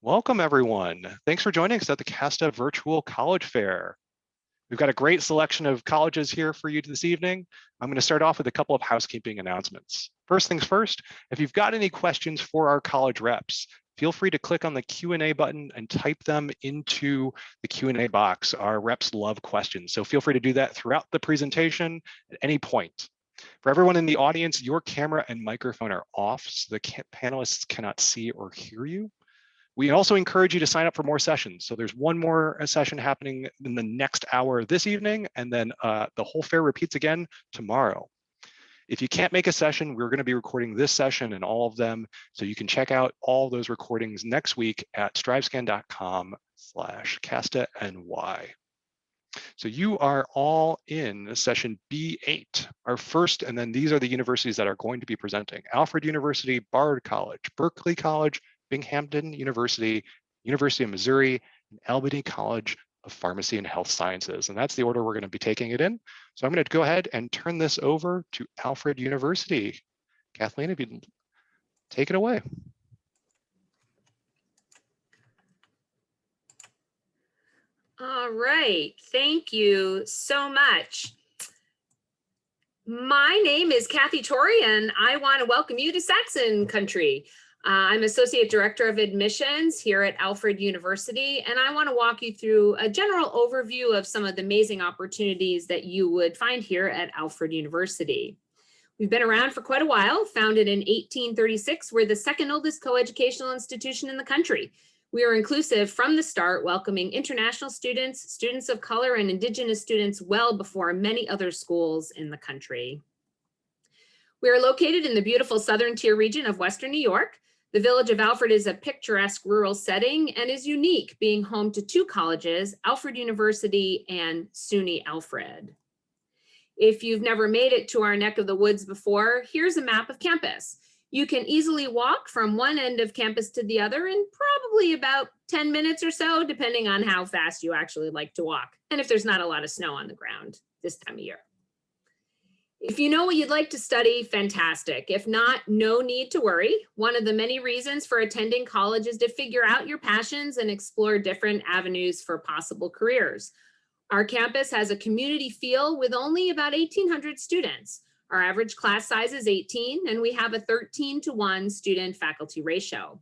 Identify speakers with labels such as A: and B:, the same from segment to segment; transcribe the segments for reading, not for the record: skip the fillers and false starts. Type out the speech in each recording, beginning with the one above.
A: Welcome, everyone. Thanks for joining us at the CASTA Virtual College Fair. We've got a great selection of colleges here for you this evening. I'm going to start off with a couple of housekeeping announcements. First things first, if you've got any questions for our college reps, feel free to click on the Q&A button and type them into the Q&A box. Our reps love questions, so feel free to do that throughout the presentation at any point. For everyone in the audience, your camera and microphone are off, so the panelists cannot see or hear you. We also encourage you to sign up for more sessions. So there's one more session happening in the next hour this evening, and then the whole fair repeats again tomorrow. If you can't make a session, we're going to be recording this session and all of them. So you can check out all those recordings next week at strivescan.com/CASTA-NY. So you are all in session B8, our first, and then these are the universities that are going to be presenting: Alfred University, Bard College, Berkeley College, Binghamton University, University of Missouri, and Albany College of Pharmacy and Health Sciences. And that's the order we're going to be taking it in. So I'm going to go ahead and turn this over to Alfred University. Kathleen, if you'd take it away.
B: All right, thank you so much. My name is Kathy Torrey, and I want to welcome you to Saxon Country. I'm Associate Director of Admissions here at Alfred University, and I want to walk you through a general overview of some of the amazing opportunities that you would find here at Alfred University. We've been around for quite a while. Founded in 1836, we're the second oldest coeducational institution in the country. We are inclusive from the start, welcoming international students, students of color, and Indigenous students well before many other schools in the country. We are located in the beautiful southern tier region of Western New York. The village of Alfred is a picturesque rural setting and is unique, being home to two colleges, Alfred University and SUNY Alfred. If you've never made it to our neck of the woods before, here's a map of campus. You can easily walk from one end of campus to the other in probably about 10 minutes or so, depending on how fast you actually like to walk, and if there's not a lot of snow on the ground this time of year. If you know what you'd like to study, fantastic. If not, no need to worry. One of the many reasons for attending college is to figure out your passions and explore different avenues for possible careers. Our campus has a community feel with only about 1,800 students. Our average class size is 18, and we have a 13-to-1 student-faculty ratio.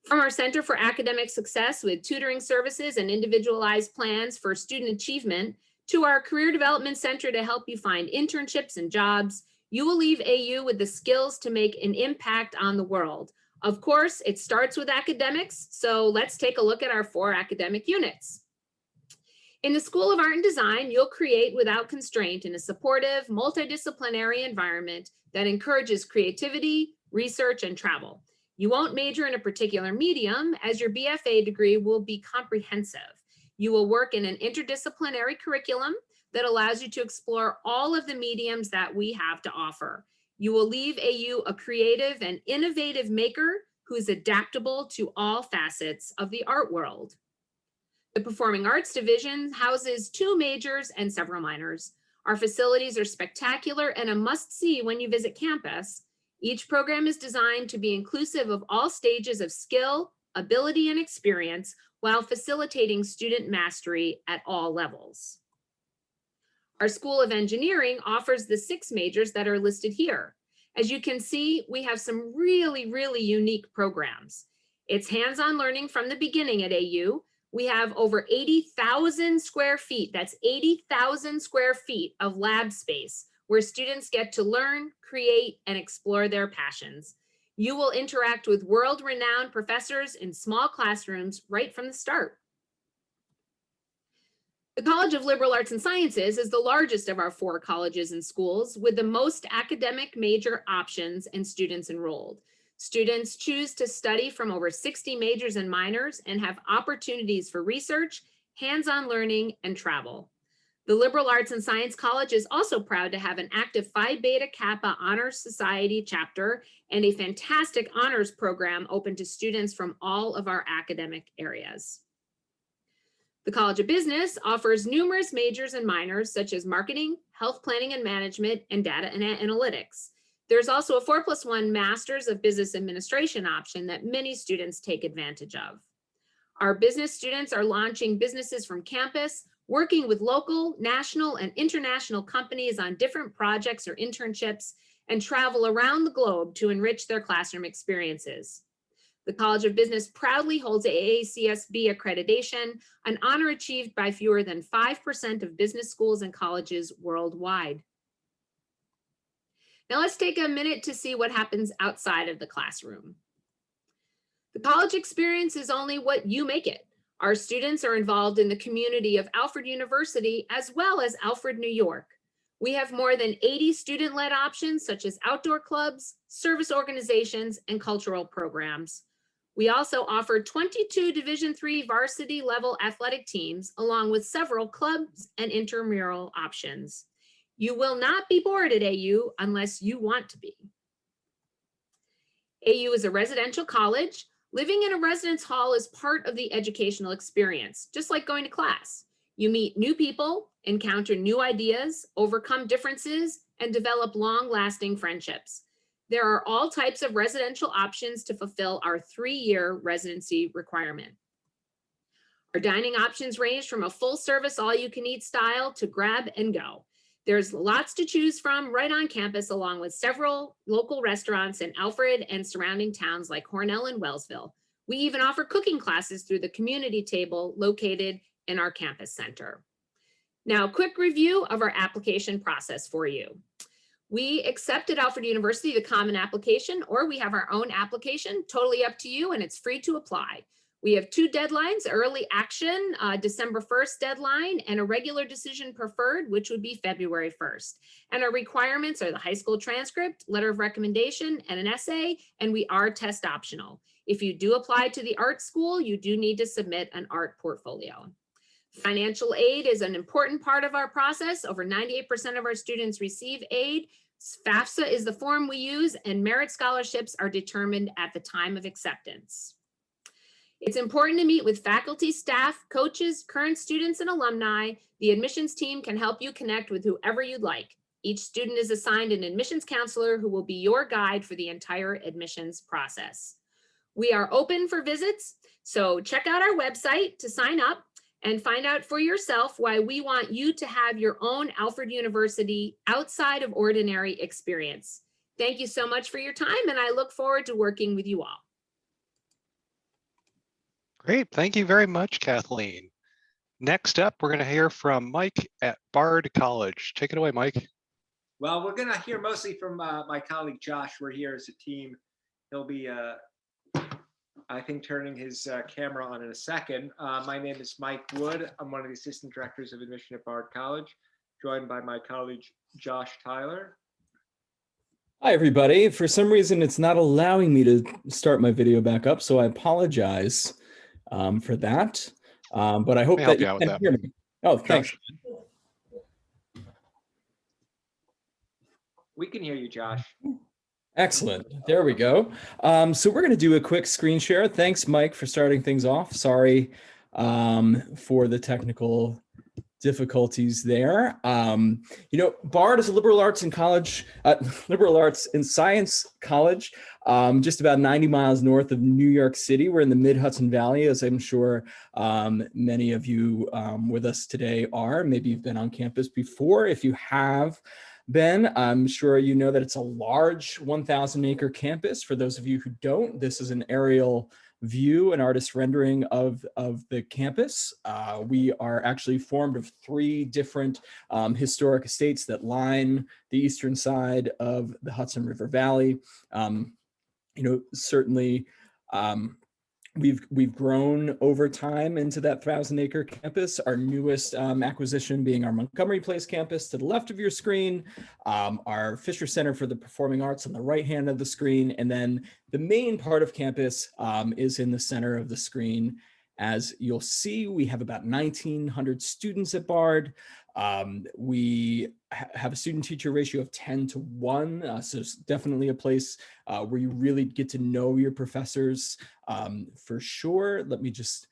B: From our Center for Academic Success with tutoring services and individualized plans for student achievement, to our Career Development Center to help you find internships and jobs, you will leave AU with the skills to make an impact on the world. Of course, it starts with academics, so let's take a look at our 4 academic units. In the School of Art and Design, you'll create without constraint in a supportive, multidisciplinary environment that encourages creativity, research, and travel. You won't major in a particular medium, as your BFA degree will be comprehensive. You will work in an interdisciplinary curriculum that allows you to explore all of the mediums that we have to offer. You will leave AU a creative and innovative maker who is adaptable to all facets of the art world. The Performing Arts Division houses 2 majors and several minors. Our facilities are spectacular and a must-see when you visit campus. Each program is designed to be inclusive of all stages of skill, ability, and experience, while facilitating student mastery at all levels. Our School of Engineering offers the 6 majors that are listed here. As you can see, we have some really unique programs. It's hands-on learning from the beginning at AU. We have over 80,000 square feet, that's 80,000 square feet of lab space where students get to learn, create, and explore their passions. You will interact with world-renowned professors in small classrooms right from the start. The College of Liberal Arts and Sciences is the largest of our 4 colleges and schools with the most academic major options and students enrolled. Students choose to study from over 60 majors and minors and have opportunities for research, hands-on learning, and travel. The Liberal Arts and Science College is also proud to have an active Phi Beta Kappa Honors Society chapter and a fantastic honors program open to students from all of our academic areas. The College of Business offers numerous majors and minors such as marketing, health planning and management, and data and analytics. There's also a 4+1 Masters of Business Administration option that many students take advantage of. Our business students are launching businesses from campus, working with local, national, and international companies on different projects or internships, and travel around the globe to enrich their classroom experiences. The College of Business proudly holds AACSB accreditation, an honor achieved by fewer than 5% of business schools and colleges worldwide. Now let's take a minute to see what happens outside of the classroom. The college experience is only what you make it. Our students are involved in the community of Alfred University as well as Alfred, New York. We have more than 80 student-led options such as outdoor clubs, service organizations, and cultural programs. We also offer 22 Division III varsity level athletic teams, along with several clubs and intramural options. You will not be bored at AU unless you want to be. AU is a residential college. Living in a residence hall is part of the educational experience, just like going to class. You meet new people, encounter new ideas, overcome differences, and develop long-lasting friendships. There are all types of residential options to fulfill our 3-year residency requirement. Our dining options range from a full-service all-you-can-eat style to grab and go. There's lots to choose from right on campus, along with several local restaurants in Alfred and surrounding towns like Cornell and Wellsville. We even offer cooking classes through the community table located in our campus center. Now, quick review of our application process for you. We accept at Alfred University the common application, or we have our own application, totally up to you, and it's free to apply. We have 2 deadlines, early action, December 1st deadline, and a regular decision preferred, which would be February 1st. And our requirements are the high school transcript, letter of recommendation, and an essay, and we are test optional. If you do apply to the art school, you do need to submit an art portfolio. Financial aid is an important part of our process. Over 98% of our students receive aid. FAFSA is the form we use, and merit scholarships are determined at the time of acceptance. It's important to meet with faculty, staff, coaches, current students, and alumni. The admissions team can help you connect with whoever you'd like. Each student is assigned an admissions counselor who will be your guide for the entire admissions process. We are open for visits, so check out our website to sign up and find out for yourself why we want you to have your own Alfred University outside of ordinary experience. Thank you so much for your time, and I look forward to working with you all.
A: Great, thank you very much, Kathleen. Next up, we're going to hear from Mike at Bard College. Take it away, Mike.
C: Well, we're going to hear mostly from my colleague Josh. We're here as a team. He'll be, I think, turning his camera on in a second. My name is Mike Wood. I'm one of the assistant directors of admission at Bard College, joined by my colleague Josh Tyler.
D: Hi, everybody. For some reason, it's not allowing me to start my video back up, so I apologize for that. But I hope that you can hear me. Oh, thanks.
C: We can hear you, Josh.
D: Excellent. There we go. So we're going to do a quick screen share. Thanks, Mike, for starting things off. Sorry for the technical difficulties there. You know, Bard is a liberal arts and science college, just about 90 miles north of New York City. We're in the mid-Hudson Valley, as I'm sure many of you with us today are. Maybe you've been on campus before. If you have been, I'm sure you know that it's a large 1,000-acre campus. For those of you who don't, this is an aerial view, an artist rendering of the campus. We are actually formed of 3 different historic estates that line the eastern side of the Hudson River Valley. You know, certainly we've grown over time into that 1,000-acre campus. Our newest acquisition being our Montgomery Place campus to the left of your screen, our Fisher Center for the Performing Arts on the right hand of the screen, and then the main part of campus is in the center of the screen. As you'll see, we have about 1,900 students at Bard. We have a student-teacher ratio of 10:1, so it's definitely a place where you really get to know your professors for sure. Let me just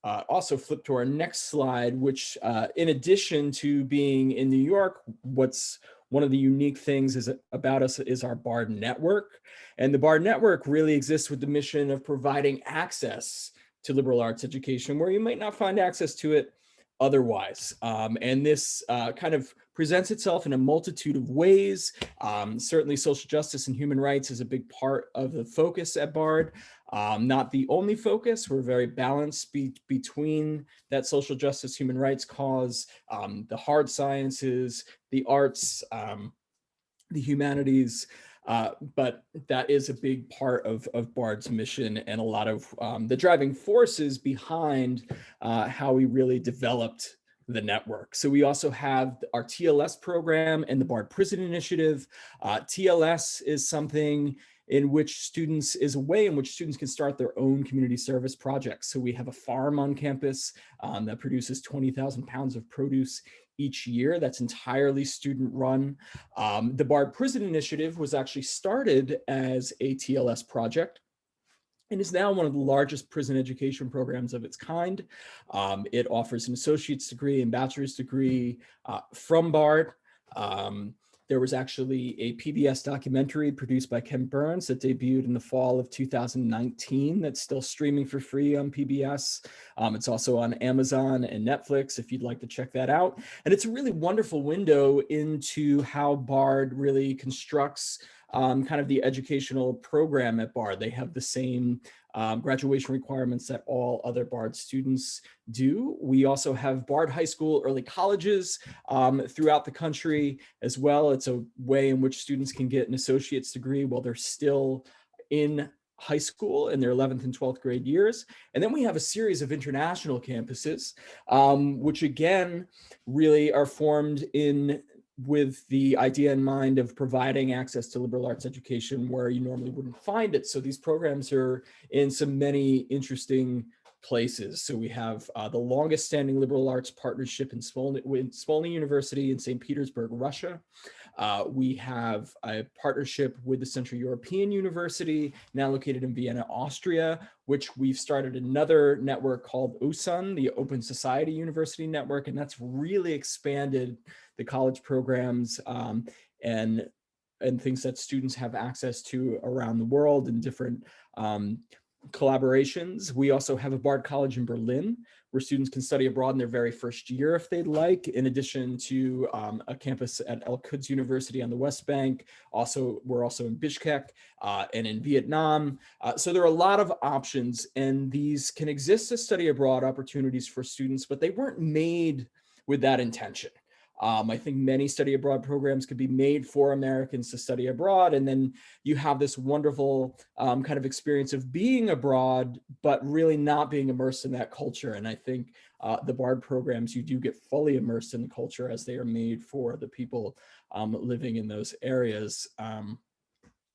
D: also flip to our next slide, which in addition to being in New York, what's one of the unique things about us is our Bard network. And the Bard network really exists with the mission of providing access to liberal arts education where you might not find access to it otherwise. And this kind of presents itself in a multitude of ways. Certainly social justice and human rights is a big part of the focus at Bard. Not the only focus. We're very balanced between that social justice, human rights cause, the hard sciences, the arts, the humanities, but that is a big part of Bard's mission and a lot of the driving forces behind how we really developed the network. So we also have our TLS program and the Bard Prison Initiative. TLS is something in which students is a way in which students can start their own community service projects. So we have a farm on campus that produces 20,000 pounds of produce each year. That's entirely student run. The Bard Prison Initiative was actually started as a TLS project and is now one of the largest prison education programs of its kind. It offers an associate's degree and bachelor's degree from Bard. There was actually a PBS documentary produced by Ken Burns that debuted in the fall of 2019 that's still streaming for free on PBS. It's also on Amazon and Netflix if you'd like to check that out. And it's a really wonderful window into how Bard really constructs kind of the educational program at Bard. They have the same graduation requirements that all other Bard students do. We also have Bard High School early colleges throughout the country as well. It's a way in which students can get an associate's degree while they're still in high school in their 11th and 12th grade years. And then we have a series of international campuses, which again, really are formed with the idea in mind of providing access to liberal arts education where you normally wouldn't find it. So these programs are in many interesting places. So we have the longest standing liberal arts partnership in Smolny University in St. Petersburg, Russia. We have a partnership with the Central European University, now located in Vienna, Austria, which we've started another network called OSUN, the Open Society University Network, and that's really expanded the college programs and things that students have access to around the world in different collaborations. We also have a Bard College in Berlin, where students can study abroad in their very first year if they'd like, in addition to a campus at Al-Quds University on the West Bank. We're also in Bishkek and in Vietnam. So there are a lot of options, and these can exist as study abroad opportunities for students, but they weren't made with that intention. I think many study abroad programs could be made for Americans to study abroad, and then you have this wonderful kind of experience of being abroad, but really not being immersed in that culture. And I think the Bard programs, you do get fully immersed in the culture as they are made for the people living in those areas.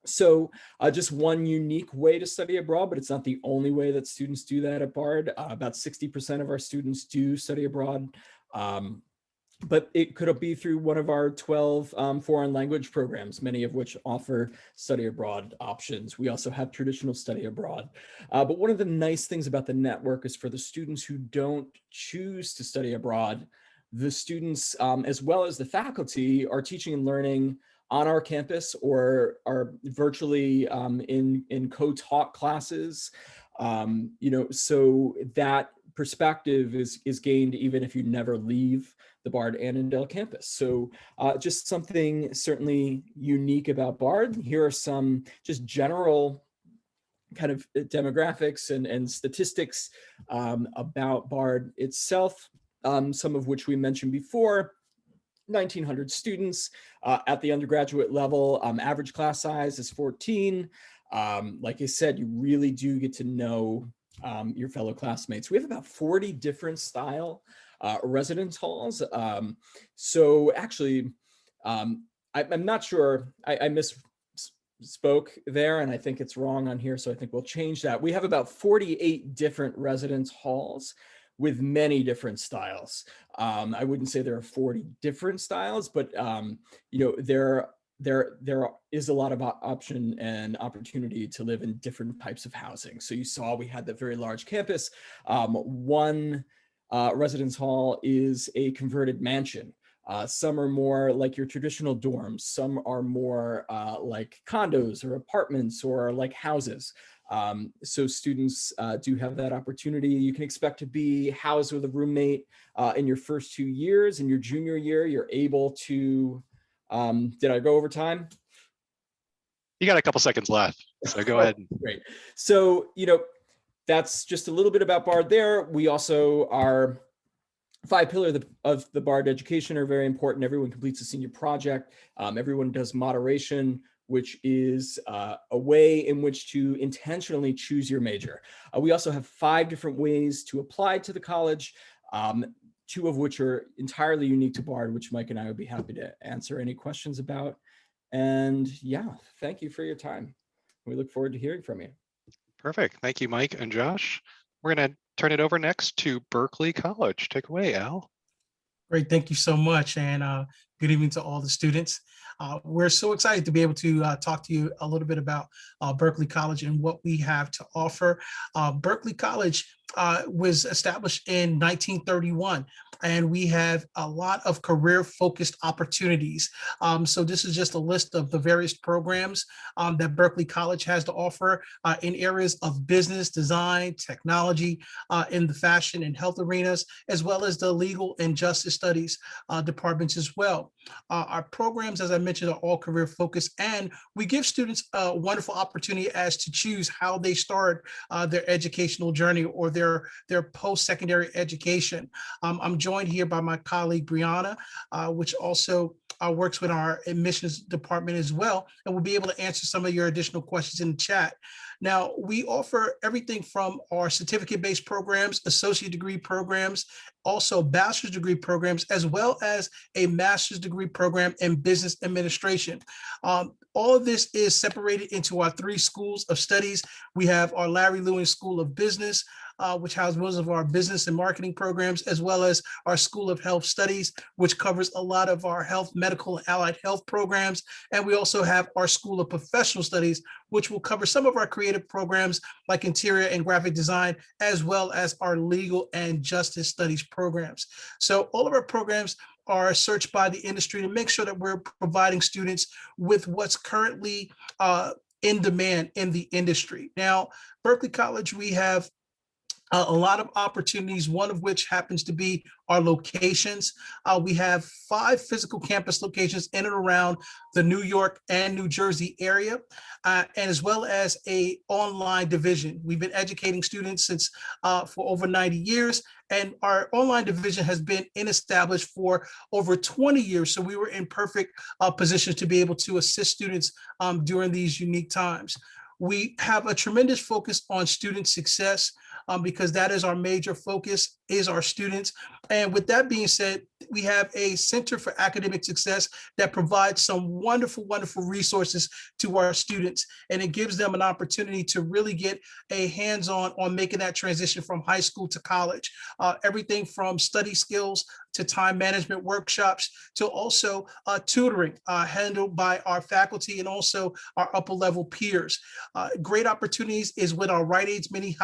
D: So just one unique way to study abroad, but it's not the only way that students do that at Bard. About 60% of our students do study abroad. But it could be through one of our 12 foreign language programs, many of which offer study abroad options. We also have traditional study abroad. But one of the nice things about the network is for the students who don't choose to study abroad, the students, as well as the faculty, are teaching and learning on our campus or are virtually in co-taught classes. So that perspective is gained even if you never leave the Bard Annandale campus. So just something certainly unique about Bard. Here are some just general kind of demographics and statistics about Bard itself, some of which we mentioned before. 1,900 students at the undergraduate level. Average class size is 14. Like I said, you really do get to know your fellow classmates. We have about 40 different style residence halls. So actually, I'm not sure, I misspoke there, and I think it's wrong on here, so I think we'll change that. We have about 48 different residence halls with many different styles. I wouldn't say there are 40 different styles, but there is a lot of option and opportunity to live in different types of housing. So you saw we had that very large campus. One residence hall is a converted mansion. Some are more like your traditional dorms. Some are more like condos or apartments or like houses. So students do have that opportunity. You can expect to be housed with a roommate in your first 2 years. In your junior year, you're able to, did I go over time?
A: You got a couple seconds left, so go ahead.
D: Great. So, that's just a little bit about BARD there. We also are 5 pillars of the BARD education are very important. Everyone completes a senior project. Everyone does moderation, which is a way in which to intentionally choose your major. We also have 5 different ways to apply to the college, 2 of which are entirely unique to BARD, which Mike and I would be happy to answer any questions about. And yeah, thank you for your time. We look forward to hearing from you.
A: Perfect. Thank you, Mike and Josh. We're going to turn it over next to Berkeley College. Take away, Al.
E: Great, thank you so much, and good evening to all the students. We're so excited to be able to talk to you a little bit about Berkeley College and what we have to offer. Berkeley College was established in 1931, and we have a lot of career-focused opportunities. So this is just a list of the various programs that Berkeley College has to offer in areas of business, design, technology, in the fashion and health arenas, as well as the legal and justice studies departments as well. Our programs, as I mentioned, are all career focused, and we give students a wonderful opportunity as to choose how they start their educational journey or their post-secondary education. I'm joined here by my colleague Brianna, which also works with our admissions department as well, and we'll be able to answer some of your additional questions in the chat. Now, we offer everything from our certificate-based programs, associate degree programs, also bachelor's degree programs, as well as a master's degree program in business administration. All of this is separated into our 3 schools of studies. We have our Larry Lewin School of Business, which houses most of our business and marketing programs, as well as our School of Health Studies, which covers a lot of our health, medical, and allied health programs. And we also have our School of Professional Studies, which will cover some of our creative programs like interior and graphic design, as well as our legal and justice studies programs. So all of our programs are searched by the industry to make sure that we're providing students with what's currently in demand in the industry. Now, Berkeley College, we have a lot of opportunities, one of which happens to be our locations. We have 5 physical campus locations in and around the New York and New Jersey area, and as well as a online division. We've been educating students since for over 90 years, and our online division has been established for over 20 years. So we were in perfect position to be able to assist students during these unique times. We have a tremendous focus on student success because that is our major focus, is our students. And with that being said, we have a Center for Academic Success that provides some wonderful, wonderful resources to our students. And it gives them an opportunity to really get a hands-on on making that transition from high school to college. Everything from study skills to time management workshops to also tutoring handled by our faculty and also our upper level peers. Great opportunities is with our Right Aids many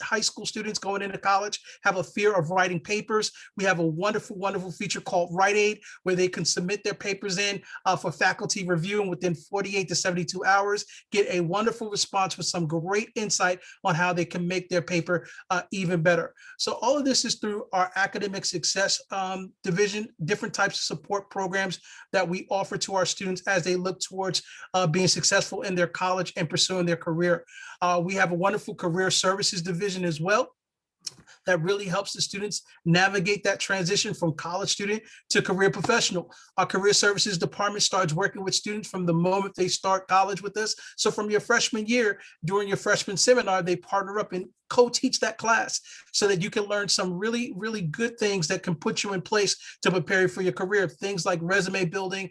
E: high school students going into college have a fear of writing papers. We have a wonderful, wonderful feature called Right Aid, where they can submit their papers in for faculty review, and within 48 to 72 hours, get a wonderful response with some great insight on how they can make their paper even better. So all of this is through our academic success division, different types of support programs that we offer to our students as they look towards being successful in their college and pursuing their career. We have a wonderful career services division as well that really helps the students navigate that transition from college student to career professional. Our career services department starts working with students from the moment they start college with us. So from your freshman year, during your freshman seminar, they partner up and co-teach that class so that you can learn some really, really good things that can put you in place to prepare you for your career. Things like resume building,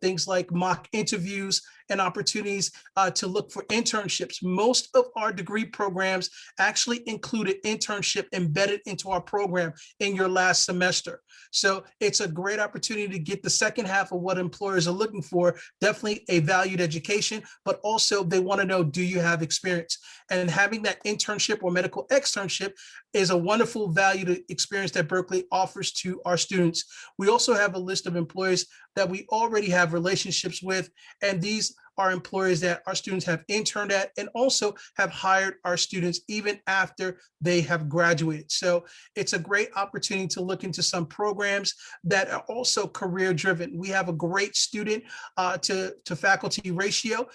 E: things like mock interviews, and opportunities to look for internships. Most of our degree programs actually include an internship embedded into our program in your last semester. So it's a great opportunity to get the second half of what employers are looking for, definitely a valued education, but also they want to know, do you have experience? And having that internship or medical externship is a wonderful valued experience that Berkeley offers to our students. We also have a list of employers that we already have relationships with, and these are employers that our students have interned at and also have hired our students even after they have graduated. So it's a great opportunity to look into some programs that are also career driven. We have a great student to faculty ratio.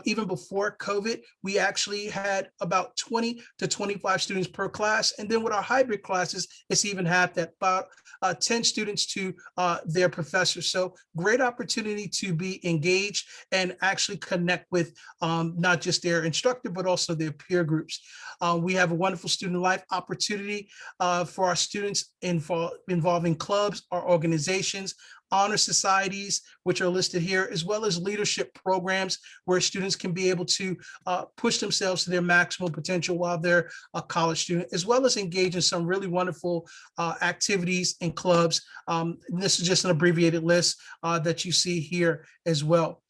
E: Even before COVID, we actually had about 20 to 25 students per class. And then with our hybrid classes, it's even half that, about 10 students to their professors. So great opportunity to be engaged and actually connect with not just their instructor, but also their peer groups. We have a wonderful student life opportunity for our students involving clubs, our organizations, honor societies, which are listed here, as well as leadership programs where students can be able to push themselves to their maximum potential while they're a college student, as well as engage in some really wonderful activities and clubs. This is just an abbreviated list that you see here as well.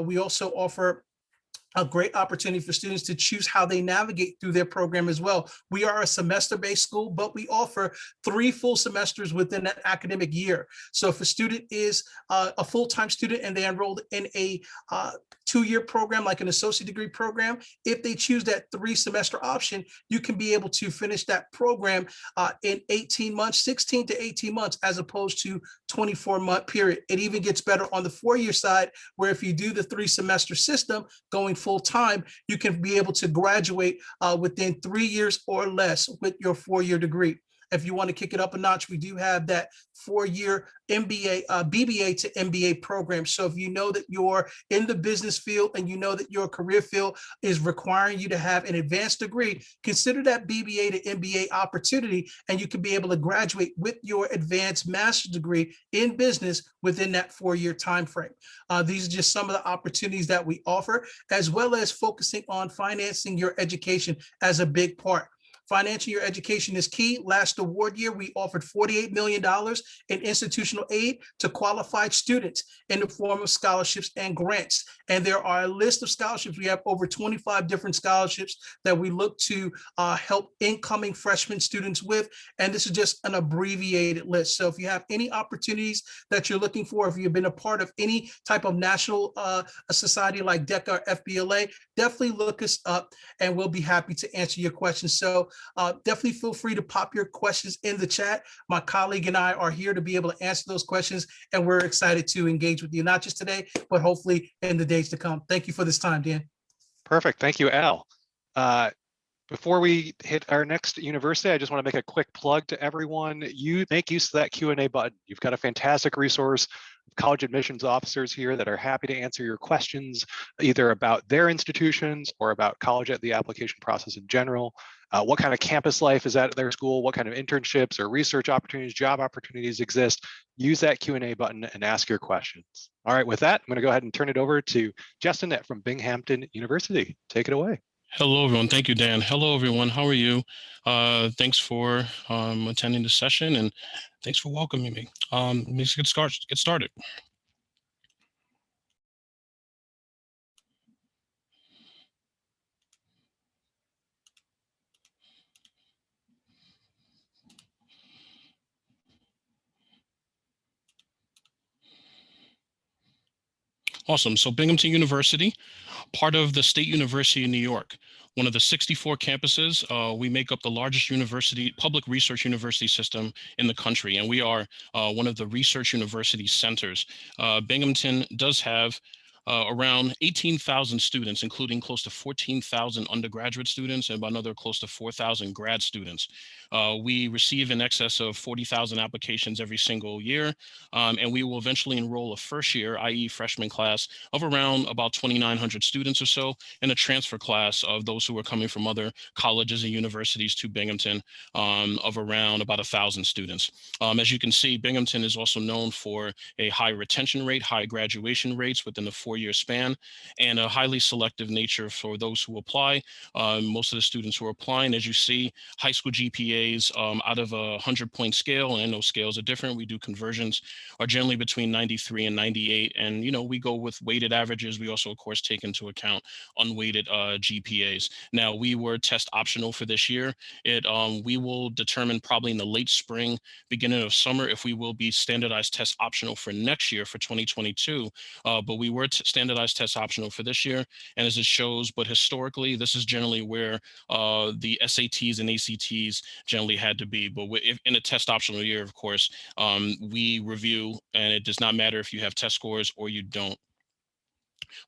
E: We also offer a great opportunity for students to choose how they navigate through their program as well. We are a semester-based school, but we offer 3 full semesters within that academic year. So if a student is a full-time student and they enrolled in a 2-year program, like an associate degree program, if they choose that 3-semester option, you can be able to finish that program in 18 months, 16 to 18 months, as opposed to 24-month period. It even gets better on the 4-year side, where if you do the 3-semester system going full time, you can be able to graduate within 3 years or less with your 4-year degree. If you want to kick it up a notch, we do have that 4-year MBA, BBA to MBA program. So if you know that you're in the business field and you know that your career field is requiring you to have an advanced degree, consider that BBA to MBA opportunity, and you can be able to graduate with your advanced master's degree in business within that 4-year time frame. These are just some of the opportunities that we offer, as well as focusing on financing your education as a big part. Financing your education is key. Last award year, we offered $48 million in institutional aid to qualified students in the form of scholarships and grants. And there are a list of scholarships. We have over 25 different scholarships that we look to help incoming freshman students with. And this is just an abbreviated list. So if you have any opportunities that you're looking for, if you've been a part of any type of national society like DECA or FBLA, definitely look us up and we'll be happy to answer your questions. So definitely feel free to pop your questions in the chat. My colleague and I are here to be able to answer those questions, and we're excited to engage with you, not just today, but hopefully in the days to come. Thank you for this time, Dan.
A: Perfect. Thank you, Al. Before we hit our next university, I just want to make a quick plug to everyone. You make use of that Q&A button. You've got a fantastic resource of college admissions officers here that are happy to answer your questions, either about their institutions or about college at the application process in general. What kind of campus life is at their school? What kind of internships or research opportunities, job opportunities exist? Use that Q&A button and ask your questions. All right, with that, I'm going to go ahead and turn it over to Justin from Binghamton University. Take it away.
F: Hello, everyone. Thank you, Dan. Hello, everyone. How are you? Thanks for attending the session, and thanks for welcoming me. Let's get started. Awesome. So Binghamton University, part of the State University of New York, one of the 64 campuses. We make up the largest public research university system in the country, and we are one of the research university centers. Binghamton does have around 18,000 students, including close to 14,000 undergraduate students and about another close to 4,000 grad students. We receive in excess of 40,000 applications every single year, and we will eventually enroll a first year, i.e. freshman class, of around about 2,900 students or so, and a transfer class of those who are coming from other colleges and universities to Binghamton of around about 1,000 students. As you can see, Binghamton is also known for a high retention rate, high graduation rates within the 4-year span, and a highly selective nature for those who apply. Most of the students who are applying, as you see, high school GPAs out of a 100-point scale, and those scales are different. We do conversions, are generally between 93 and 98. And, we go with weighted averages. We also, of course, take into account unweighted GPAs. Now, we were test optional for this year. We will determine probably in the late spring, beginning of summer, if we will be standardized test optional for next year for 2022. But we were standardized tests optional for this year, and as it shows, but historically, this is generally where the SATs and ACTs generally had to be. But if in a test optional year, of course, we review, and it does not matter if you have test scores or you don't.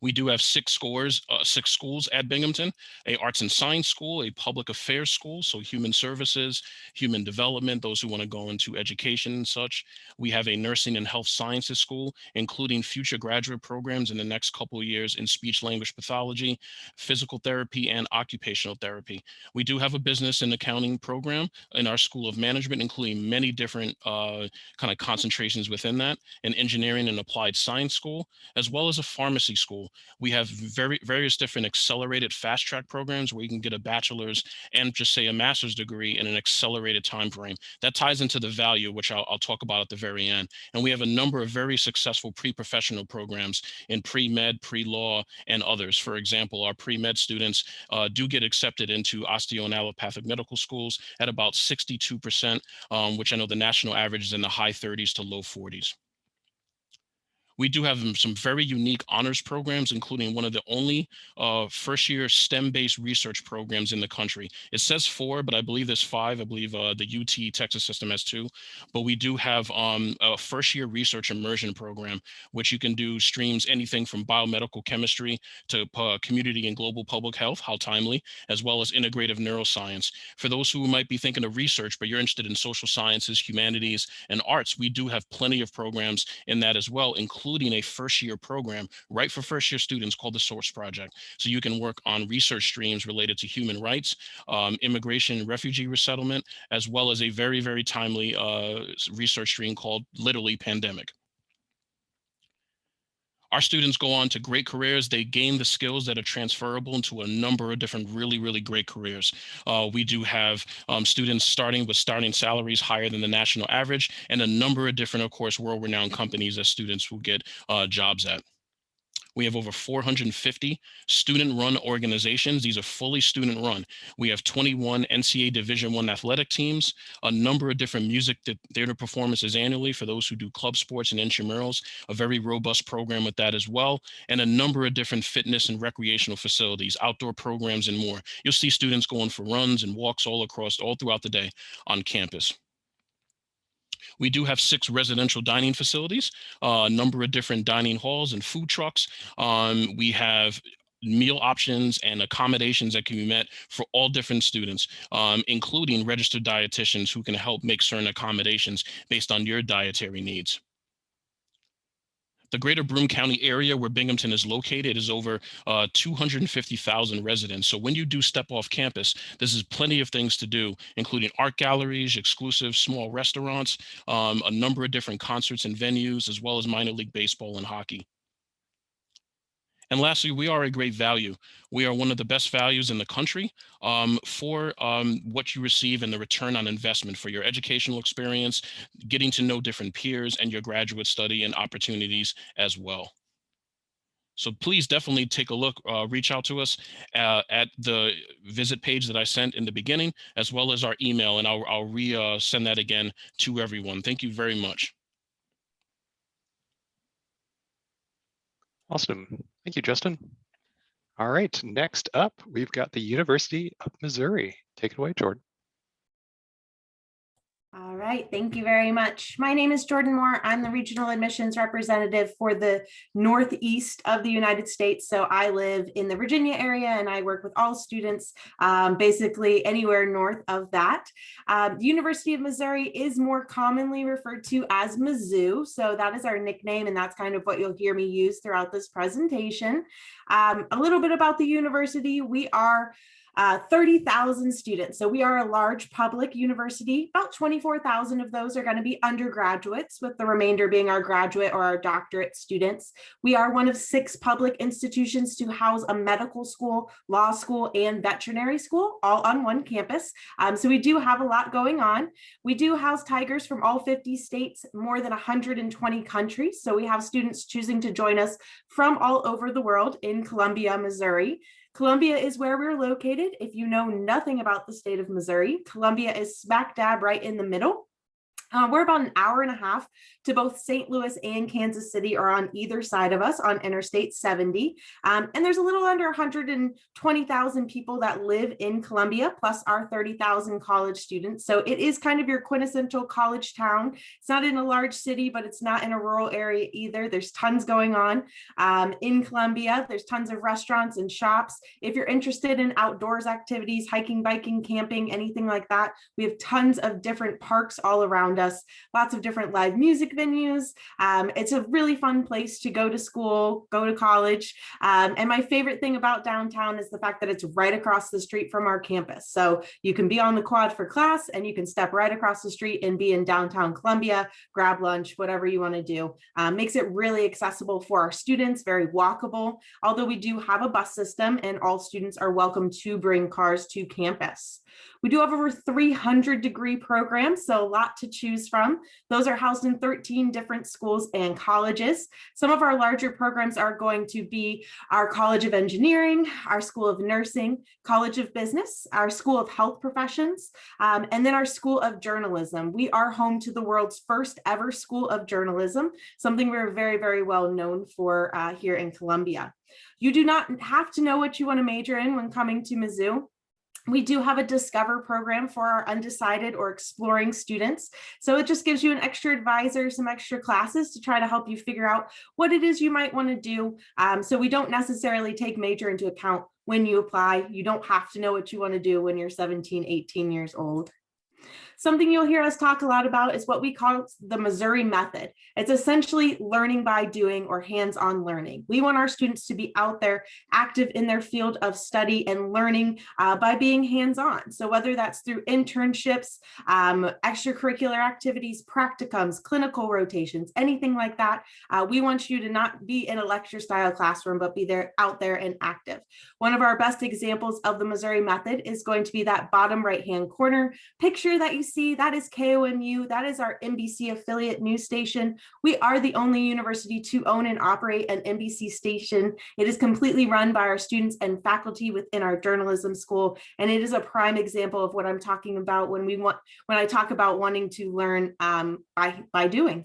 F: We do have six schools at Binghamton: a arts and science school, a public affairs school, so human services, human development, those who want to go into education and such. We have a nursing and health sciences school, including future graduate programs in the next couple of years in speech language pathology, physical therapy, and occupational therapy. We do have a business and accounting program in our School of Management, including many different kind of concentrations within that, an engineering and applied science school, as well as a pharmacy school. We have various different accelerated fast track programs where you can get a bachelor's and just say a master's degree in an accelerated time frame. That ties into the value, which I'll talk about at the very end. And we have a number of very successful pre-professional programs in pre-med, pre-law, and others. For example, our pre-med students do get accepted into osteo and allopathic medical schools at about 62%, which I know the national average is in the high 30s to low 40s. We do have some very unique honors programs, including one of the only first-year STEM-based research programs in the country. It says 4, but I believe there's 5. I believe the UT Texas system has 2. But we do have a first-year research immersion program, which you can do streams anything from biomedical chemistry to community and global public health, how timely, as well as integrative neuroscience. For those who might be thinking of research, but you're interested in social sciences, humanities, and arts, we do have plenty of programs in that as well, including a first-year program right for first-year students called the Source Project. So you can work on research streams related to human rights, immigration and refugee resettlement, as well as a very, very timely research stream called literally pandemic. Our students go on to great careers. They gain the skills that are transferable into a number of different really, really great careers. We do have students starting with starting salaries higher than the national average, and a number of different, of course, world-renowned companies that students will get jobs at. We have over 450 student-run organizations. These are fully student-run. We have 21 NCAA Division I athletic teams, a number of different music theater performances annually for those who do club sports and intramurals, a very robust program with that as well, and a number of different fitness and recreational facilities, outdoor programs, and more. You'll see students going for runs and walks all throughout the day on campus. We do have 6 residential dining facilities, a number of different dining halls and food trucks. We have meal options and accommodations that can be met for all different students, including registered dietitians who can help make certain accommodations based on your dietary needs. The greater Broome County area where Binghamton is located is over 250,000 residents. So when you do step off campus, this is plenty of things to do, including art galleries, exclusive small restaurants, a number of different concerts and venues, as well as minor league baseball and hockey. And lastly, we are a great value. We are one of the best values in the country for what you receive and the return on investment for your educational experience, getting to know different peers, and your graduate study and opportunities as well. So please definitely take a look, reach out to us at the visit page that I sent in the beginning, as well as our email, and I'll send that again to everyone. Thank you very much.
A: Awesome. Thank you, Justin. All right, next up, we've got the University of Missouri. Take it away, Jordan.
G: All right, thank you very much. My name is Jordan Moore. I'm the regional admissions representative for the Northeast of the United States. So I live in the Virginia area and I work with all students basically anywhere north of that. The University of Missouri is more commonly referred to as Mizzou. So that is our nickname, and that's kind of what you'll hear me use throughout this presentation. A little bit about the university. We are 30,000 students. So we are a large public university. About 24,000 of those are going to be undergraduates, with the remainder being our graduate or our doctorate students. We are one of 6 public institutions to house a medical school, law school, and veterinary school, all on one campus. So we do have a lot going on. We do house tigers from all 50 states, more than 120 countries. So we have students choosing to join us from all over the world in Columbia, Missouri. Columbia is where we're located. If you know nothing about the state of Missouri, Columbia is smack dab right in the middle. We're about an hour and a half to both St. Louis and Kansas City, or on either side of us on Interstate 70. And there's a little under 120,000 people that live in Columbia, plus our 30,000 college students. So it is kind of your quintessential college town. It's not in a large city, but it's not in a rural area either. There's tons going on in Columbia. There's tons of restaurants and shops. If you're interested in outdoors activities, hiking, biking, camping, anything like that, we have tons of different parks all around us, lots of different live music venues. It's a really fun place to go to school, go to college. And my favorite thing about downtown is the fact that it's right across the street from our campus. So you can be on the quad for class and you can step right across the street and be in downtown Columbia, grab lunch, whatever you want to do. Makes it really accessible for our students, very walkable, although we do have a bus system and all students are welcome to bring cars to campus. We do have over 300 degree programs, so a lot to choose from. Those are housed in 13 different schools and colleges. Some of our larger programs are going to be our College of Engineering, our School of Nursing, College of Business, our School of Health Professions, and then our School of Journalism. We are home to the world's first ever School of Journalism, something we're very, very well known for here in Columbia. You do not have to know what you want to major in when coming to Mizzou. We do have a Discover program for our undecided or exploring students. So it just gives you an extra advisor, some extra classes to try to help you figure out what it is you might want to do. So we don't necessarily take major into account when you apply. You don't have to know what you want to do when you're 17, 18 years old. Something you'll hear us talk a lot about is what we call the Missouri method. It's essentially learning by doing, or hands-on learning. We want our students to be out there active in their field of study and learning by being hands-on. So whether that's through internships, extracurricular activities, practicums, clinical rotations, anything like that, we want you to not be in a lecture style classroom, but be there, out there and active. One of our best examples of the Missouri method is going to be that bottom right-hand corner picture that you see. That is KOMU. That is our NBC affiliate news station. We are the only university to own and operate an NBC station. It is completely run by our students and faculty within our journalism school. And it is a prime example of what I'm talking about when I talk about wanting to learn by doing.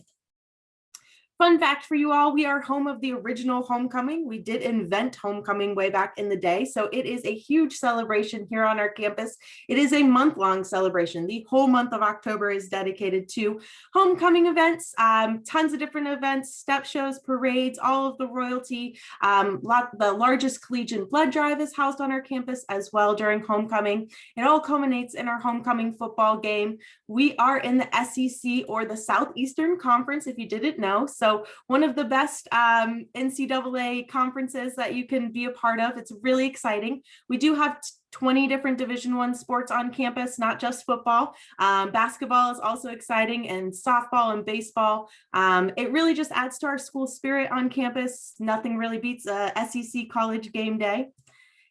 G: Fun fact for you all, we are home of the original homecoming. We did invent homecoming way back in the day. So it is a huge celebration here on our campus. It is a month-long celebration. The whole month of October is dedicated to homecoming events, tons of different events, step shows, parades, all of the royalty. The largest collegiate blood drive is housed on our campus as well during homecoming. It all culminates in our homecoming football game. We are in the SEC, or the Southeastern Conference, if you didn't know. So one of the best NCAA conferences that you can be a part of. It's really exciting. We do have 20 different Division I sports on campus, not just football. Basketball is also exciting, and softball and baseball. It really just adds to our school spirit on campus. Nothing really beats a SEC college game day.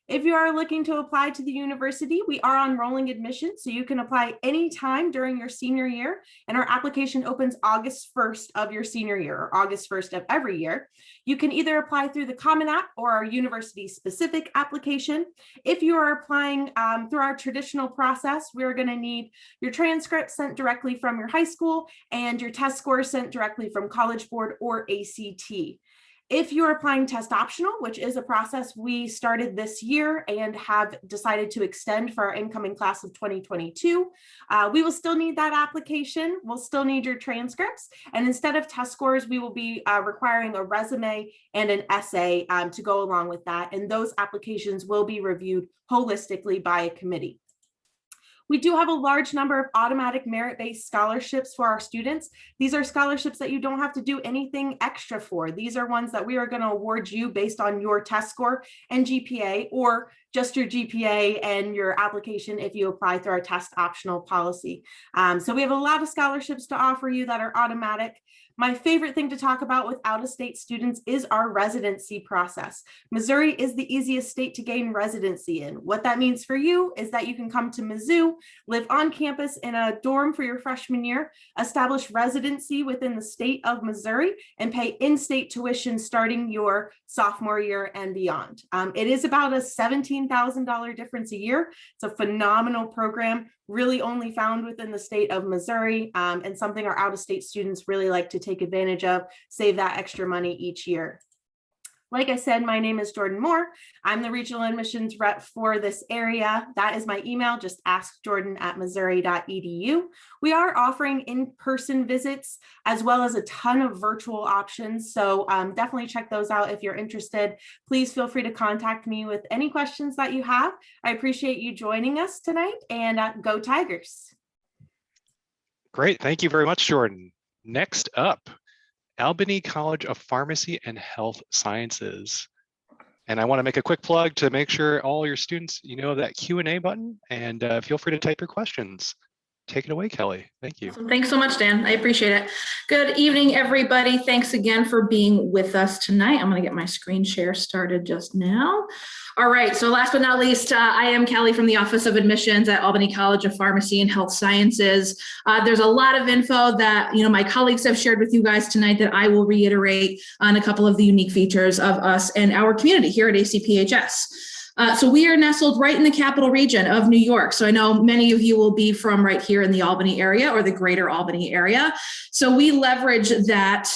G: If you are looking to apply to the university, we are on rolling admission, so you can apply anytime during your senior year, and our application opens August 1st of your senior year, or August 1st of every year. You can either apply through the Common App or our university-specific application. If you are applying through our traditional process, we're going to need your transcript sent directly from your high school and your test scores sent directly from College Board or ACT. If you're applying test optional, which is a process we started this year and have decided to extend for our incoming class of 2022, we will still need that application. We'll still need your transcripts. And instead of test scores, we will be requiring a resume and an essay to go along with that. And those applications will be reviewed holistically by a committee. We do have a large number of automatic merit-based scholarships for our students. These are scholarships that you don't have to do anything extra for. These are ones that we are going to award you based on your test score and GPA, or just your GPA and your application if you apply through our test optional policy. So we have a lot of scholarships to offer you that are automatic. My favorite thing to talk about with out-of-state students is our residency process. Missouri is the easiest state to gain residency in. What that means for you is that you can come to Mizzou, live on campus in a dorm for your freshman year, establish residency within the state of Missouri, and pay in-state tuition starting your sophomore year and beyond. It is about a 17 $14,000 difference a year. It's a phenomenal program, really only found within the state of Missouri, and something our out-of-state students really like to take advantage of, save that extra money each year. Like I said, my name is Jordan Moore. I'm the regional admissions rep for this area. That is my email, just askjordan@missouri.edu. We are offering in-person visits as well as a ton of virtual options. So definitely check those out if you're interested. Please feel free to contact me with any questions that you have. I appreciate you joining us tonight, and go Tigers.
A: Great, thank you very much, Jordan. Next up, Albany College of Pharmacy and Health Sciences. And I want to make a quick plug to make sure all your students, that Q&A button, and feel free to type your questions. Take it away, Kelly. Thank you.
H: Thanks so much, Dan. I appreciate it. Good evening, everybody. Thanks again for being with us tonight. I'm going to get my screen share started just now. All right. So last but not least, I am Kelly from the Office of Admissions at Albany College of Pharmacy and Health Sciences. There's a lot of info that my colleagues have shared with you guys tonight that I will reiterate on a couple of the unique features of us and our community here at ACPHS. So we are nestled right in the capital region of New York. So I know many of you will be from right here in the Albany area or the greater Albany area. So we leverage that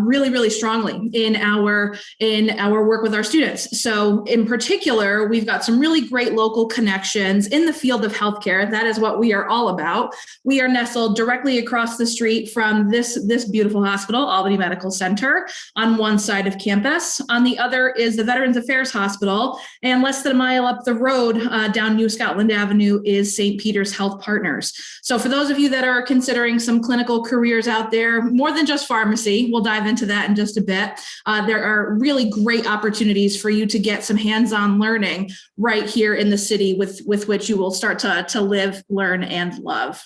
H: really, really strongly in our work with our students. So in particular, we've got some really great local connections in the field of healthcare. That is what we are all about. We are nestled directly across the street from this beautiful hospital, Albany Medical Center, on one side of campus. On the other is the Veterans Affairs Hospital, and less than a mile up the road down New Scotland Avenue is St. Peter's Health Partners. So for those of you that are considering some clinical careers out there, more than just pharmacy, we'll dive into that in just a bit. There are really great opportunities for you to get some hands-on learning right here in the city with which you will start to live, learn, and love.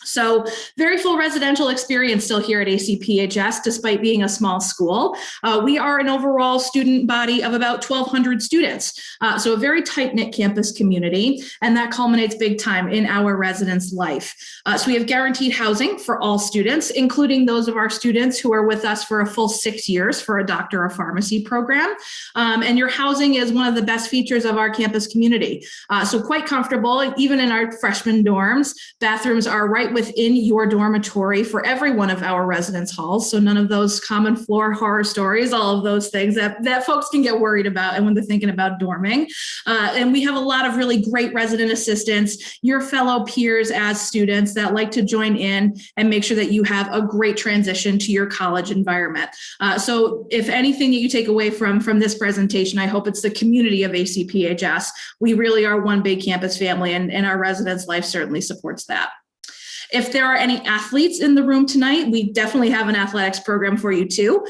H: So very full residential experience still here at ACPHS, despite being a small school. We are an overall student body of about 1,200 students. So a very tight-knit campus community, and that culminates big time in our residents' life. So we have guaranteed housing for all students, including those of our students who are with us for a full 6 years for a Doctor of Pharmacy program. And your housing is one of the best features of our campus community. So quite comfortable, even in our freshman dorms. Bathrooms are right within your dormitory for every one of our residence halls. So none of those common floor horror stories, all of those things that folks can get worried about and when they're thinking about dorming. And we have a lot of really great resident assistants, your fellow peers as students that like to join in and make sure that you have a great transition to your college environment. So if anything that you take away from this presentation, I hope it's the community of ACPHS. We really are one big campus family, and our residents' life certainly supports that. If there are any athletes in the room tonight, we definitely have an athletics program for you too.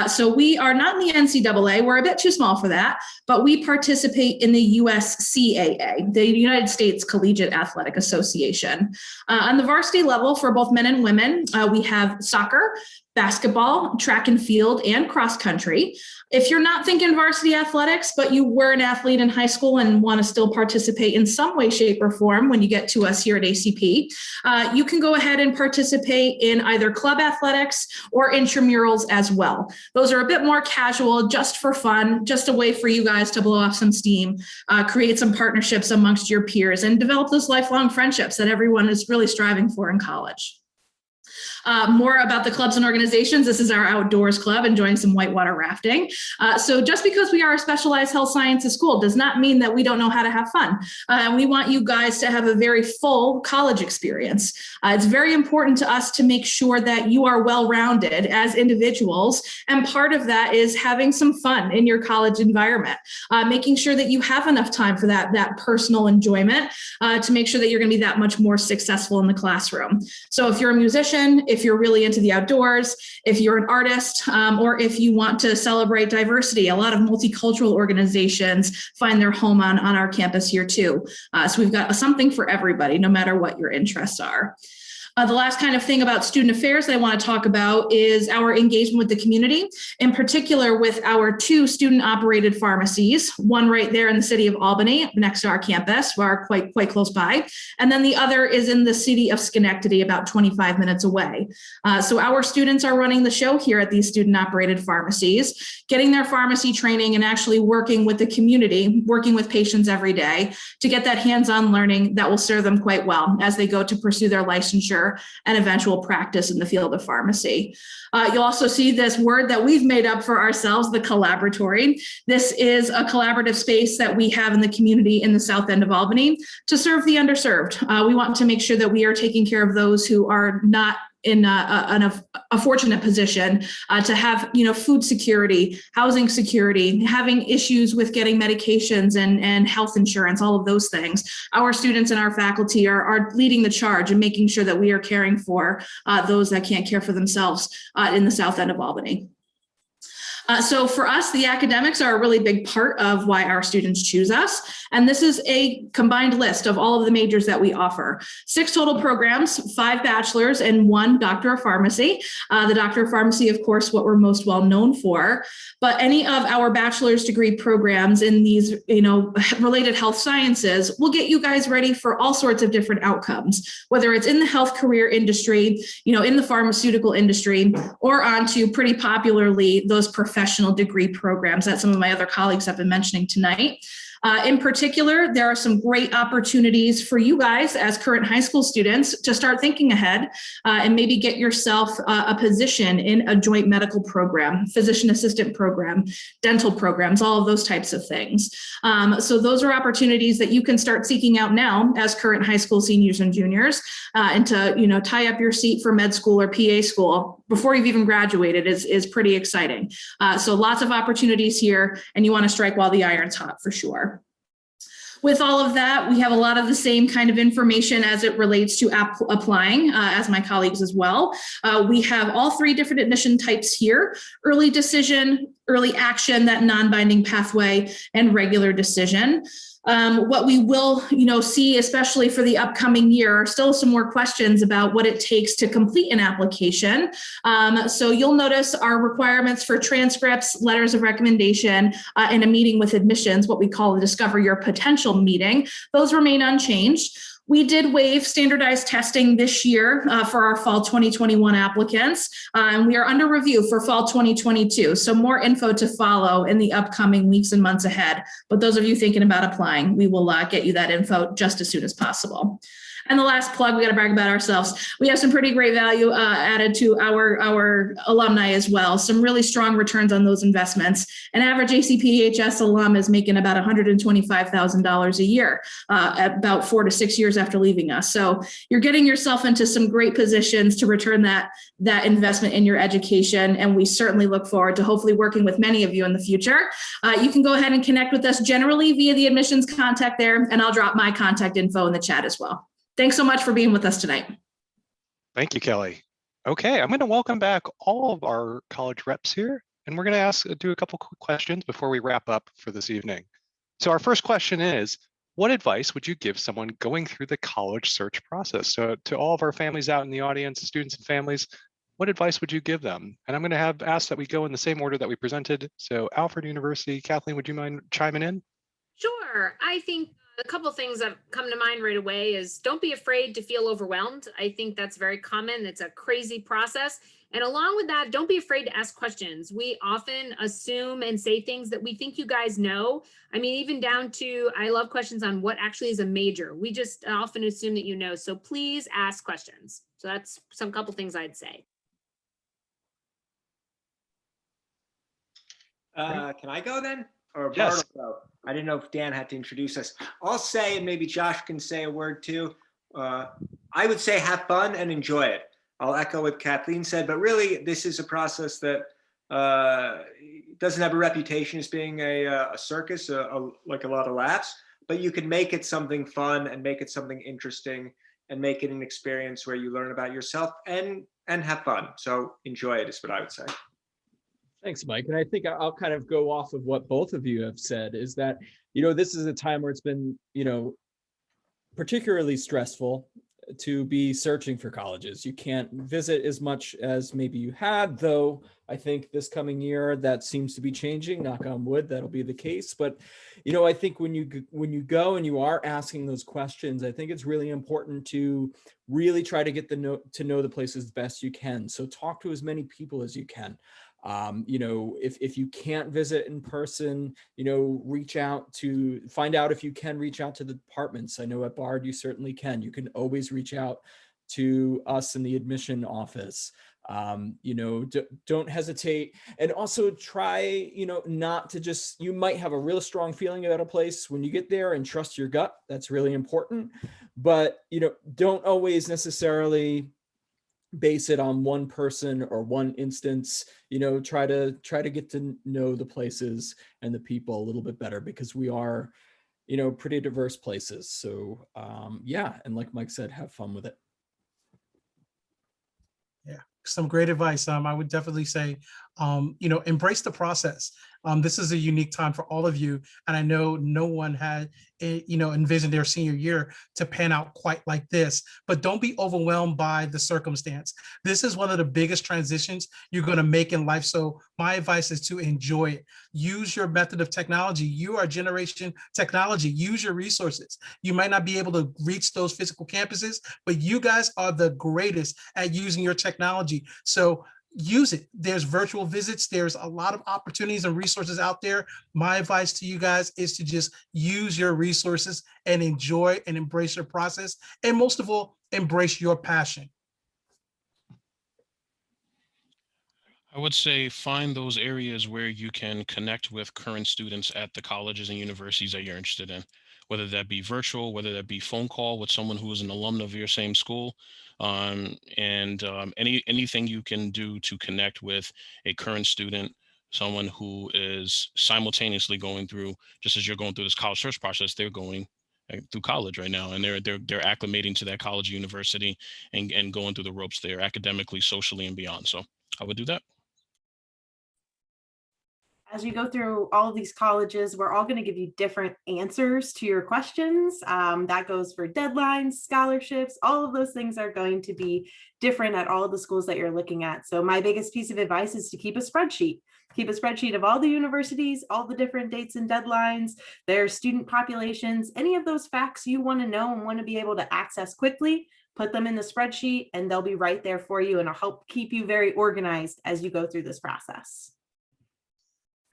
H: So we are not in the NCAA, we're a bit too small for that, but we participate in the USCAA, the United States Collegiate Athletic Association. On the varsity level for both men and women, we have soccer, basketball, track and field, and cross country. If you're not thinking varsity athletics, but you were an athlete in high school and want to still participate in some way, shape, or form when you get to us here at ACP, you can go ahead and participate in either club athletics or intramurals as well. Those are a bit more casual, just for fun, just a way for you guys to blow off some steam, create some partnerships amongst your peers, and develop those lifelong friendships that everyone is really striving for in college. More about the clubs and organizations. This is our outdoors club, enjoying some whitewater rafting. So just because we are a specialized health sciences school does not mean that we don't know how to have fun. We want you guys to have a very full college experience. It's very important to us to make sure that you are well-rounded as individuals. And part of that is having some fun in your college environment, making sure that you have enough time for that personal enjoyment to make sure that you're going to be that much more successful in the classroom. So if you're a musician, if you're really into the outdoors, if you're an artist, or if you want to celebrate diversity, a lot of multicultural organizations find their home on our campus here too. So we've got something for everybody, no matter what your interests are. The last kind of thing about student affairs that I want to talk about is our engagement with the community, in particular with our 2 student-operated pharmacies, one right there in the city of Albany, next to our campus, we're quite close by, and then the other is in the city of Schenectady, about 25 minutes away. So our students are running the show here at these student-operated pharmacies, getting their pharmacy training and actually working with the community, working with patients every day to get that hands-on learning that will serve them quite well as they go to pursue their licensure and eventual practice in the field of pharmacy. You'll also see this word that we've made up for ourselves, the collaboratory. This is a collaborative space that we have in the community in the south end of Albany to serve the underserved. We want to make sure that we are taking care of those who are not in a fortunate position to have, food security, housing security, having issues with getting medications and health insurance, all of those things. Our students and our faculty are leading the charge and making sure that we are caring for those that can't care for themselves in the south end of Albany. So for us, the academics are a really big part of why our students choose us. And this is a combined list of all of the majors that we offer. 6 total programs, 5 bachelors and 1 doctor of pharmacy. The doctor of pharmacy, of course, what we're most well known for. But any of our bachelor's degree programs in these, related health sciences will get you guys ready for all sorts of different outcomes, whether it's in the health career industry, in the pharmaceutical industry, or onto pretty popularly those professional degree programs that some of my other colleagues have been mentioning tonight. In particular, there are some great opportunities for you guys as current high school students to start thinking ahead and maybe get yourself a position in a joint medical program, physician assistant program, dental programs, all of those types of things. So those are opportunities that you can start seeking out now as current high school seniors and juniors, and to tie up your seat for med school or PA school before you've even graduated is pretty exciting. So lots of opportunities here, and you want to strike while the iron's hot for sure. With all of that, we have a lot of the same kind of information as it relates to applying, as my colleagues as well. We have all 3 different admission types here: early decision, early action, that non-binding pathway, and regular decision. What we will, see, especially for the upcoming year, are still some more questions about what it takes to complete an application. So you'll notice our requirements for transcripts, letters of recommendation, and a meeting with admissions, what we call the Discover Your Potential meeting. Those remain unchanged. We did waive standardized testing this year for our fall 2021 applicants, and we are under review for fall 2022. So more info to follow in the upcoming weeks and months ahead. But those of you thinking about applying, we will get you that info just as soon as possible. And the last plug, we got to brag about ourselves. We have some pretty great value added to our alumni as well. Some really strong returns on those investments. An average ACPHS alum is making about $125,000 a year, about 4 to 6 years after leaving us. So you're getting yourself into some great positions to return that investment in your education. And we certainly look forward to hopefully working with many of you in the future. You can go ahead and connect with us generally via the admissions contact there, and I'll drop my contact info in the chat as well. Thanks so much for being with us tonight.
A: Thank you, Kelly. Okay, I'm going to welcome back all of our college reps here, and we're going to do a couple quick questions before we wrap up for this evening. So our first question is, what advice would you give someone going through the college search process? So to all of our families out in the audience, students and families, what advice would you give them? And I'm going to ask that we go in the same order that we presented. So Alfred University, Kathleen, would you mind chiming in?
B: Sure. I think a couple things that come to mind right away is don't be afraid to feel overwhelmed. I think that's very common. It's a crazy process. And along with that, don't be afraid to ask questions. We often assume and say things that we think you guys know. I mean, even down to, I love questions on what actually is a major. We just often assume that you know. So please ask questions. So that's some couple things I'd say.
C: Can I go then? Or
A: Yes.
C: Bartle? I didn't know if Dan had to introduce us. I'll say, and maybe Josh can say a word too. I would say have fun and enjoy it. I'll echo what Kathleen said, but really this is a process that doesn't have a reputation as being a circus, like a lot of laughs, but you can make it something fun and make it something interesting and make it an experience where you learn about yourself and have fun. So enjoy it is what I would say.
D: Thanks, Mike. And I think I'll kind of go off of what both of you have said, is that, this is a time where it's been, particularly stressful to be searching for colleges. You can't visit as much as maybe you had, though I think this coming year that seems to be changing. Knock on wood, that'll be the case. But I think when you go and you are asking those questions, I think it's really important to really try to get to know the places best you can. So talk to as many people as you can. If you can't visit in person, reach out to find out if you can reach out to the departments. I know at Bard you certainly can. You can always reach out to us in the admission office. Don't hesitate, and also try, not to just, you might have a real strong feeling about a place when you get there, and trust your gut. That's really important. But, don't always necessarily base it on one person or one instance. Try to get to know the places and the people a little bit better, because we are, pretty diverse places. So yeah, and like Mike said, have fun with it.
E: Yeah, some great advice. I would definitely say, embrace the process. This is a unique time for all of you. And I know no one had, envisioned their senior year to pan out quite like this, but don't be overwhelmed by the circumstance. This is one of the biggest transitions you're going to make in life. So my advice is to enjoy it. Use your method of technology. You are generation technology. Use your resources. You might not be able to reach those physical campuses, but you guys are the greatest at using your technology. So use it. There's virtual visits. There's a lot of opportunities and resources out there. My advice to you guys is to just use your resources and enjoy and embrace your process. And most of all, embrace your passion.
F: I would say find those areas where you can connect with current students at the colleges and universities that you're interested in, whether that be virtual, whether that be phone call with someone who is an alumna of your same school, anything you can do to connect with a current student, someone who is simultaneously going through, just as you're going through this college search process, they're going through college right now, and they're acclimating to that college, university, and going through the ropes there academically, socially, and beyond. So I would do that.
G: As you go through all of these colleges, we're all going to give you different answers to your questions. That goes for deadlines, scholarships, all of those things are going to be different at all of the schools that you're looking at. So my biggest piece of advice is to keep a spreadsheet. Keep a spreadsheet of all the universities, all the different dates and deadlines, their student populations, any of those facts you want to know and want to be able to access quickly. Put them in the spreadsheet and they'll be right there for you, and it'll help keep you very organized as you go through this process.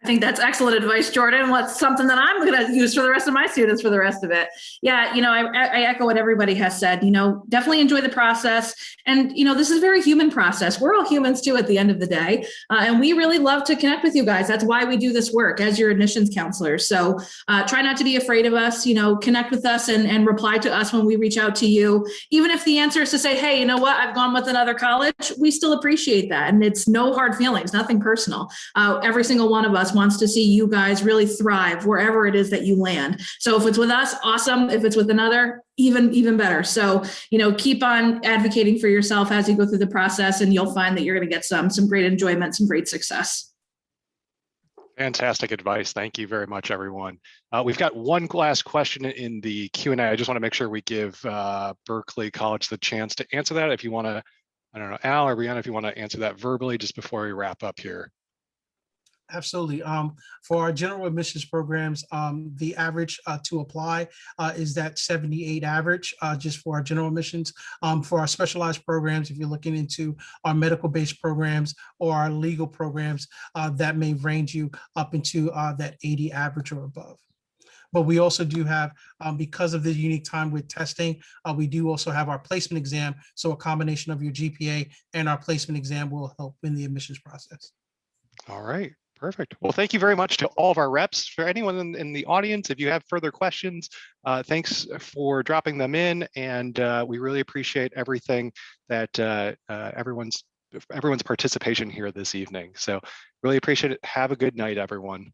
H: I think that's excellent advice, Jordan. What's something that I'm going to use for the rest of my students for the rest of it. Yeah, I echo what everybody has said. Definitely enjoy the process. And, this is a very human process. We're all humans too at the end of the day. And we really love to connect with you guys. That's why we do this work as your admissions counselors. So try not to be afraid of us, connect with us and reply to us when we reach out to you. Even if the answer is to say, hey, you know what, I've gone with another college, we still appreciate that. And it's no hard feelings, nothing personal. Every single one of us wants to see you guys really thrive wherever it is that you land. So if it's with us, awesome. If it's with another, even better. So, keep on advocating for yourself as you go through the process, and you'll find that you're going to get some great enjoyment, some great success.
A: Fantastic advice. Thank you very much, everyone. We've got one last question in the Q&A. I just want to make sure we give Berkeley College the chance to answer that. If you want to, I don't know, Al or Brianna, if you want to answer that verbally just before we wrap up here.
E: Absolutely. For our general admissions programs, the average to apply is that 78 average, just for our general admissions. For our specialized programs, if you're looking into our medical-based programs or our legal programs, that may range you up into that 80 average or above. But we also do have, because of the unique time with testing, we do also have our placement exam. So a combination of your GPA and our placement exam will help in the admissions process.
A: All right. Perfect. Well, thank you very much to all of our reps. For anyone in the audience, if you have further questions, thanks for dropping them in. And we really appreciate everything that everyone's participation here this evening. So really appreciate it. Have a good night, everyone.